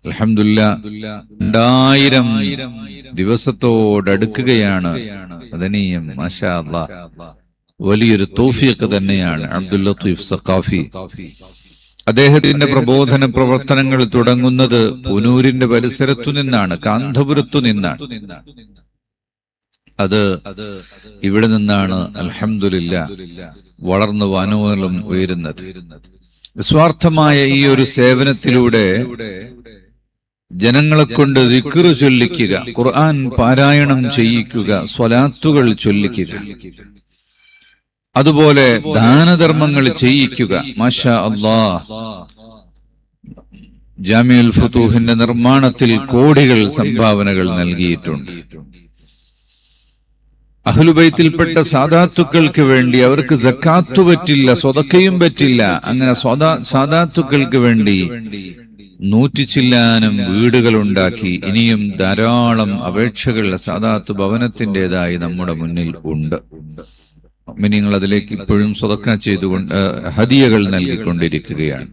അൽഹംദുലില്ലാഹ് 2000 ദിവസത്തോടടുക്കുകയാണ്. അതനീയം, മാഷാ അല്ലാഹ്. വലിയൊരു തൗഫീഖ് തന്നെയാണ്. അബ്ദുൽ ലത്തീഫ് സഖാഫി അദ്ദേഹത്തിന്റെ പ്രബോധന പ്രവർത്തനങ്ങൾ തുടങ്ങുന്നത് പുനൂരിന്റെ പരിസരത്തു നിന്നാണ്, കാന്തപുരത്തു നിന്നാണ്. അത് ഇവിടെ നിന്നാണ് അൽഹംദുലില്ലാഹ് വളർന്നു വാനോളം ഉയരുന്നത്. നിസ്വാർത്ഥമായ ഈ ഒരു സേവനത്തിലൂടെ ജനങ്ങളെ കൊണ്ട് ദിക്റ് ചൊല്ലിക്കുക, ഖുർആൻ പാരായണം ചെയ്യിക്കുക, സ്വലാത്തുകൾ ചൊല്ലിക്കുക, അതുപോലെ ദാനധർമ്മങ്ങൾ ചെയ്യിക്കുക. മാഷാ അല്ലാഹ്, ജാമിഉൽ ഫുതൂഹിന്റെ നിർമ്മാണത്തിൽ കോടികൾ സംഭാവനകൾ നൽകിയിട്ടുണ്ട്. അഹ്ലുബൈത്തിൽപ്പെട്ട സാദാത്തുക്കൾക്ക് വേണ്ടി അവർക്ക് സക്കാത്ത് പറ്റില്ല, സ്വതക്കയും പറ്റില്ല. അങ്ങനെ സാദാത്തുക്കൾക്ക് വേണ്ടി 100 ചില്ലാനം വീടുകൾ ഉണ്ടാക്കി. ഇനിയും ധാരാളം അപേക്ഷകൾ സാദാത്ത് ഭവനത്തിൻ്റെതായി നമ്മുടെ മുന്നിൽ ഉണ്ട്. നിങ്ങൾ അതിലേക്ക് ഇപ്പോഴും സ്വതക്ക ചെയ്തുകൊണ്ട് ഹദിയകൾ നൽകിക്കൊണ്ടിരിക്കുകയാണ്.